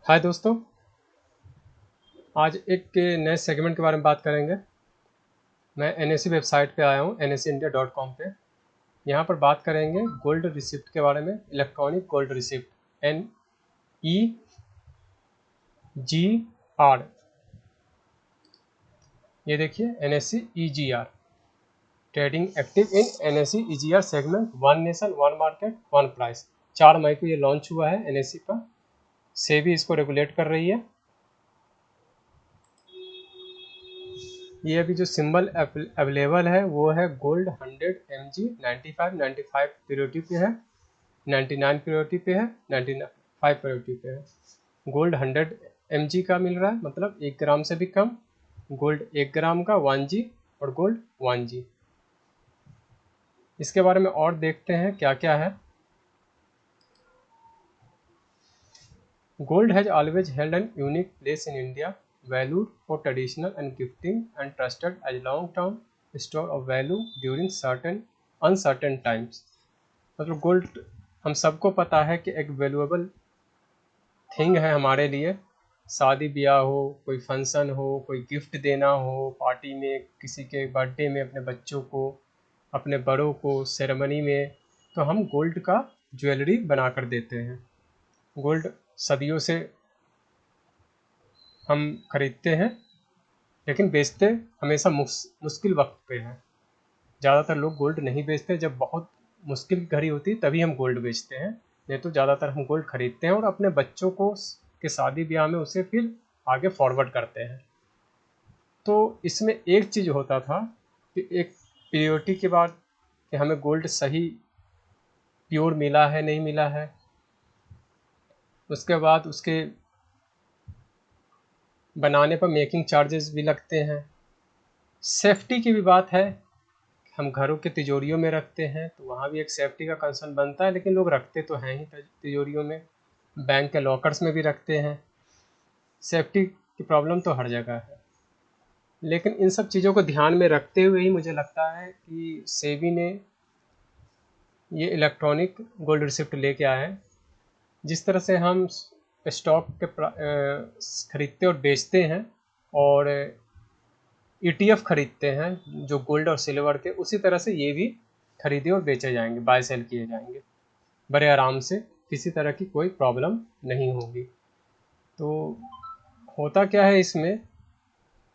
हाय दोस्तों, आज एक नए सेगमेंट के बारे में बात करेंगे। मैं एनएससी वेबसाइट पे आया हूँ NSEindia.com पे। यहाँ पर बात करेंगे गोल्ड रिसिप्ट के बारे में। Electronic gold receipt NEGR। ये देखिए NSE EGR trading active in NSE EGR segment, one nation one market one price. 4 मई को ये लॉन्च हुआ है NSE पर। सेबी इसको रेगुलेट कर रही है। ये अभी जो सिंबल अवेलेबल है वो है गोल्ड 100 mg 95 प्योरिटी पे है, 99 प्योरिटी पे है, 95 प्योरिटी पे है। गोल्ड 100 mg का मिल रहा है, मतलब 1 ग्राम से भी कम। गोल्ड 1 ग्राम का 1G और गोल्ड 1G। इसके बारे में और देखते हैं क्या क्या है। Gold has always held an unique place in India, valued for traditional and gifting and trusted as long-term store of value during certain uncertain times। मतलब गोल्ड हम सबको पता है कि एक वैल्यूएबल थिंग है हमारे लिए। शादी ब्याह हो, कोई फंक्शन हो, कोई गिफ्ट देना हो, पार्टी में, किसी के बर्थडे में, अपने बच्चों को, अपने बड़ों को, सेरेमनी में, तो हम गोल्ड का ज्वेलरी बना कर देते हैं। गोल्ड सदियों से हम खरीदते हैं, लेकिन बेचते हमेशा मुश्किल वक्त पे हैं। ज़्यादातर लोग गोल्ड नहीं बेचते। जब बहुत मुश्किल घड़ी होती है तभी हम गोल्ड बेचते हैं, नहीं तो ज़्यादातर हम गोल्ड खरीदते हैं और अपने बच्चों को के शादी ब्याह में उसे फिर आगे फॉरवर्ड करते हैं। तो इसमें एक चीज़ होता था कि एक प्योरिटी के बाद कि हमें गोल्ड सही प्योर मिला है नहीं मिला है, उसके बाद उसके बनाने पर मेकिंग चार्जेस भी लगते हैं। सेफ्टी की भी बात है। हम घरों के तिजोरियों में रखते हैं तो वहाँ भी एक सेफ्टी का कंसर्न बनता है, लेकिन लोग रखते तो हैं ही तिजोरियों में। बैंक के लॉकर्स में भी रखते हैं। सेफ्टी की प्रॉब्लम तो हर जगह है, लेकिन इन सब चीज़ों को ध्यान में रखते हुए ही मुझे लगता है कि सेबी ने ये इलेक्ट्रॉनिक गोल्ड रिसिप्ट लेके आए हैं। जिस तरह से हम स्टॉक के खरीदते और बेचते हैं और ETF खरीदते हैं जो गोल्ड और सिल्वर के, उसी तरह से ये भी खरीदे और बेचे जाएंगे, बाय सेल किए जाएंगे बड़े आराम से। किसी तरह की कोई प्रॉब्लम नहीं होगी। तो होता क्या है इसमें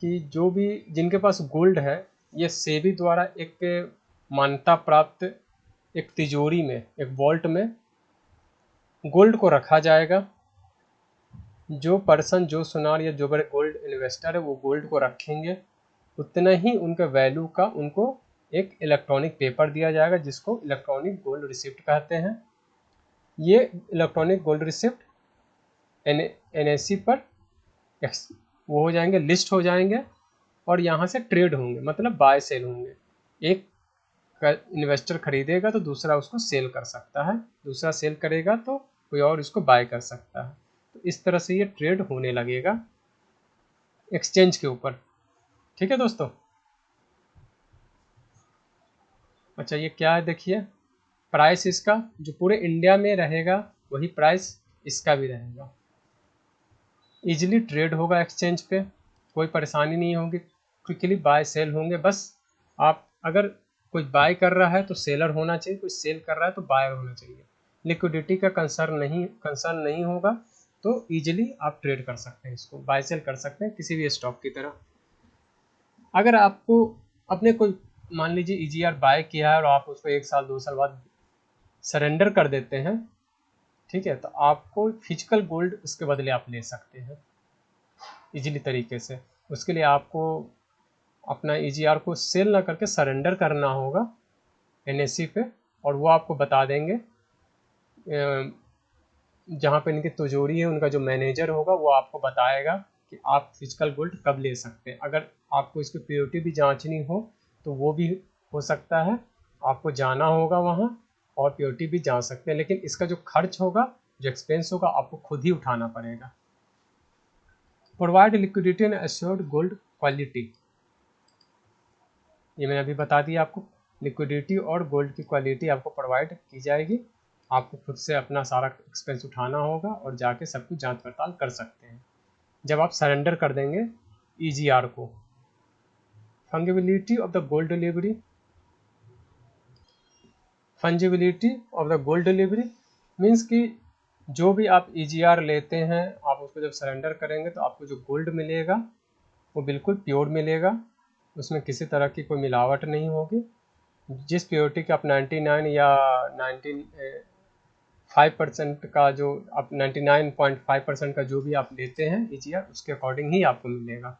कि जो भी जिनके पास गोल्ड है, ये सेबी द्वारा एक मान्यता प्राप्त एक तिजोरी में, एक वॉल्ट में गोल्ड को रखा जाएगा। जो पर्सन, जो सुनार या जो बड़े गोल्ड इन्वेस्टर है वो गोल्ड को रखेंगे, उतना ही उनका वैल्यू का उनको एक इलेक्ट्रॉनिक पेपर दिया जाएगा जिसको इलेक्ट्रॉनिक गोल्ड रिसिप्ट कहते हैं। ये इलेक्ट्रॉनिक गोल्ड रिसिप्ट NSE पर वो हो जाएंगे, लिस्ट हो जाएंगे और यहाँ से ट्रेड होंगे, मतलब बाय सेल होंगे। एक इन्वेस्टर खरीदेगा तो दूसरा उसको सेल कर सकता है, दूसरा सेल करेगा तो कोई और इसको बाय कर सकता है। तो इस तरह से ये ट्रेड होने लगेगा एक्सचेंज के ऊपर। ठीक है दोस्तों। अच्छा, ये क्या है देखिए, प्राइस इसका जो पूरे इंडिया में रहेगा वही प्राइस इसका भी रहेगा। इजीली ट्रेड होगा एक्सचेंज पे, कोई परेशानी नहीं होगी, क्विकली बाय सेल होंगे। बस आप अगर कोई बाय कर रहा है तो सेलर होना चाहिए, कोई सेल कर रहा है तो बायर होना चाहिए। लिक्विडिटी का कंसर्न नहीं होगा, तो इजीली आप ट्रेड कर सकते हैं, इसको बाय सेल कर सकते हैं किसी भी स्टॉक की तरह। अगर आपको अपने कोई, मान लीजिए EGR बाय किया है और आप उसको 1 साल 2 साल बाद सरेंडर कर देते हैं, ठीक है, तो आपको फिजिकल गोल्ड उसके बदले आप ले सकते हैं इजीली तरीके से। उसके लिए आपको अपना EGR को सेल ना करके सरेंडर करना होगा NSE पे, और वो आपको बता देंगे। जहाँ पे इनकी तिजोरी है उनका जो मैनेजर होगा वो आपको बताएगा कि आप फिजिकल गोल्ड कब ले सकते हैं। अगर आपको इसकी प्योरिटी भी जांचनी हो तो वो भी हो सकता है, आपको जाना होगा वहाँ और प्योरिटी भी जांच सकते हैं, लेकिन इसका जो खर्च होगा, जो एक्सपेंस होगा, आपको खुद ही उठाना पड़ेगा। Provide liquidity and assured gold quality, ये मैंने अभी बता दिया आपको। लिक्विडिटी और गोल्ड की क्वालिटी आपको प्रोवाइड की जाएगी। आपको खुद से अपना सारा एक्सपेंस उठाना होगा और जाके सब कुछ जांच पड़ताल कर सकते हैं जब आप सरेंडर कर देंगे EGR को। Fungibility of the gold delivery, fungibility of the gold delivery means कि जो भी आप EGR लेते हैं, आप उसको जब सरेंडर करेंगे तो आपको जो गोल्ड मिलेगा वो बिल्कुल प्योर मिलेगा, उसमें किसी तरह की कोई मिलावट नहीं होगी। जिस प्योरिटी का आप 99 या 5% का जो आप 99.5% का जो भी आप लेते हैं EGR, उसके अकॉर्डिंग ही आपको मिलेगा।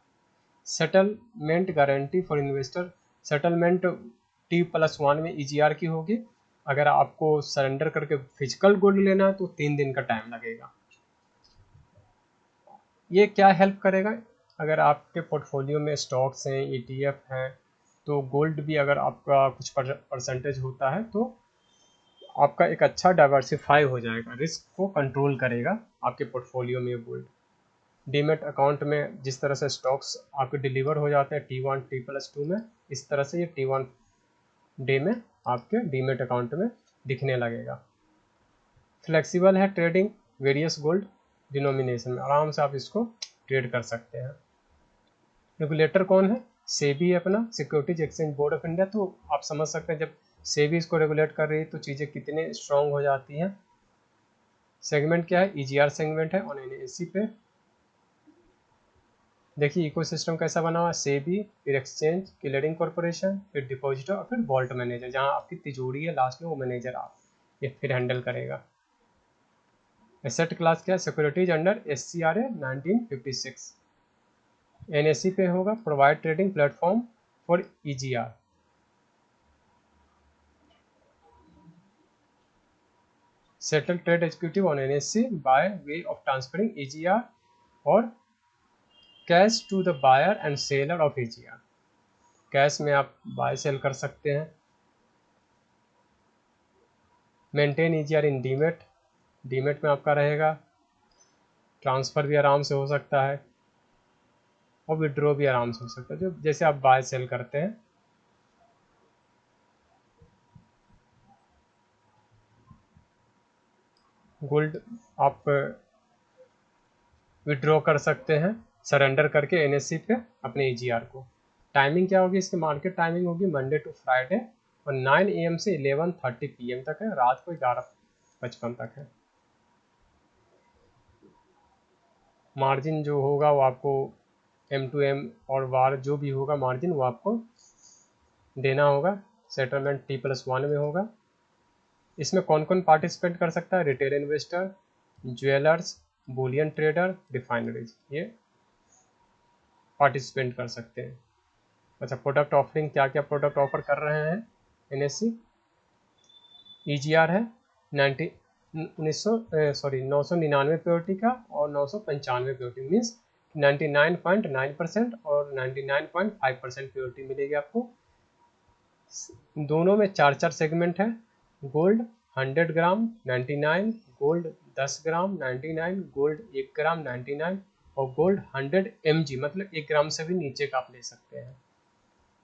Settlement guarantee for investor, settlement T+1 में EGR की होगी। अगर आपको सरेंडर करके फिजिकल गोल्ड लेना है तो 3 दिन का टाइम लगेगा। ये क्या हेल्प करेगा, अगर आपके पोर्टफोलियो में स्टॉक्स हैं, ETF हैं, तो गोल्ड भी अगर आपका कुछ परसेंटेज होता है तो आपका एक अच्छा डाइवर्सिफाई हो जाएगा, रिस्क को कंट्रोल करेगा आपके पोर्टफोलियो में गोल्ड। डीमेट अकाउंट में जिस तरह से स्टॉक्स आपके डिलीवर हो जाते हैं T1 T+2 में, इस तरह से ये T1 डे में आपके डीमेट अकाउंट में दिखने लगेगा। फ्लेक्सिबल है ट्रेडिंग वेरियस गोल्ड डिनोमिनेशन में, आराम से आप इसको ट्रेड कर सकते हैं। रेगुलेटर कौन है, सेबी है अपना, securities exchange board of India. तो आप समझ सकते हैं जब सेबी इसको रेगुलेट कर रही है तो चीज़ें कितने स्ट्रांग हो जाती हैं। सेगमेंट क्या है, EGR सेगमेंट है और NSE पे। देखिए इकोसिस्टम कैसा बना हुआ है, सेबी, फिर एक्सचेंज, क्लियरिंग कॉर्पोरेशन, फिर डिपॉजिटर और फिर वॉल्ट मैनेजर, जहां आपकी तिजोरी है लास्ट में वो मैनेजर आप ये फिर हैंडल करेगा। एसेट क्लास क्या है, सिक्योरिटीज अंडर SCRA 1956। NSE पे होगा provide trading platform for EGR। Settle trade executive on NSE by way of transferring EGR और cash to the buyer and seller of EGR। Cash में आप buy sell कर सकते हैं। Maintain EGR in demat, demat में आपका रहेगा। Transfer भी आराम से हो सकता है और विड्रॉ भी आराम से हो सकता है, जो जैसे आप बाय सेल करते हैं। गोल्ड आप विड्रॉ कर सकते हैं सरेंडर करके NSE पे अपने EGR को। टाइमिंग क्या होगी इसकी, मार्केट टाइमिंग होगी मंडे टू फ्राइडे और 9 AM से 11:30 PM तक है, रात को 11:55 तक है। मार्जिन जो होगा वो आपको M2M और वार जो भी होगा मार्जिन वो आपको देना होगा। सेटलमेंट T+1 में होगा। इसमें कौन कौन पार्टिसिपेट कर सकता है, retail investor, jewellers, Boolean trader, refineries, ये पार्टिसिपेट कर सकते हैं। अच्छा, प्रोडक्ट ऑफरिंग क्या क्या प्रोडक्ट ऑफर कर रहे हैं NSE। EGR है 999 प्योरिटी का और 995 प्योरिटी, मीन्स 99.9% और 99.5% प्योरिटी मिलेगी आपको। दोनों में 4 सेगमेंट है। गोल्ड 100 ग्राम 99, गोल्ड 10 ग्राम 99, गोल्ड 1 ग्राम 99 और गोल्ड 100 mg मतलब 1 ग्राम से भी नीचे का आप ले सकते हैं।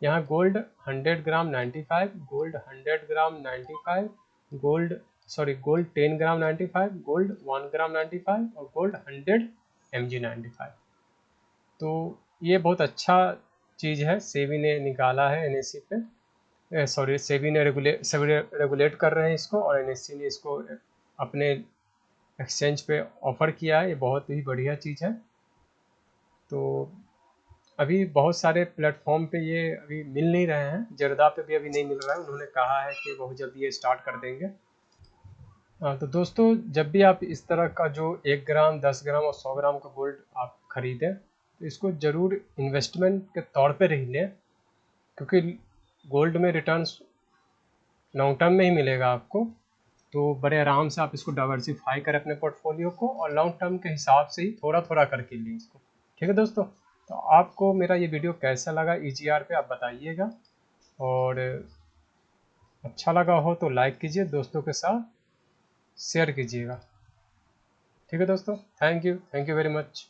यहाँ गोल्ड 100 ग्राम 95, गोल्ड 100 ग्राम 95, गोल्ड 10 ग्राम 95, गोल्ड 1 ग्राम 95 और गोल्ड 100 mg 95। तो ये बहुत अच्छा चीज़ है, सेबी ने निकाला है NSE पे, सेबी ने रेगुलेट कर रहे हैं इसको और NSE ने इसको अपने एक्सचेंज पे ऑफर किया है। ये बहुत ही बढ़िया चीज़ है। तो अभी बहुत सारे प्लेटफॉर्म पे ये अभी मिल नहीं रहे हैं, जर्दा पे भी अभी नहीं मिल रहा है, उन्होंने कहा है कि बहुत जल्दी ये स्टार्ट कर देंगे। तो दोस्तों जब भी आप इस तरह का जो 1 ग्राम 10 ग्राम और 100 ग्राम का गोल्ड आप खरीदें तो इसको ज़रूर इन्वेस्टमेंट के तौर पे ही लें, क्योंकि गोल्ड में रिटर्न्स लॉन्ग टर्म में ही मिलेगा आपको। तो बड़े आराम से आप इसको डाइवर्सिफाई करें अपने पोर्टफोलियो को और लॉन्ग टर्म के हिसाब से ही थोड़ा थोड़ा करके लें इसको। ठीक है दोस्तों, तो आपको मेरा ये वीडियो कैसा लगा EGR पे आप बताइएगा, और अच्छा लगा हो तो लाइक कीजिए, दोस्तों के साथ शेयर कीजिएगा। ठीक है दोस्तों, थैंक यू वेरी मच।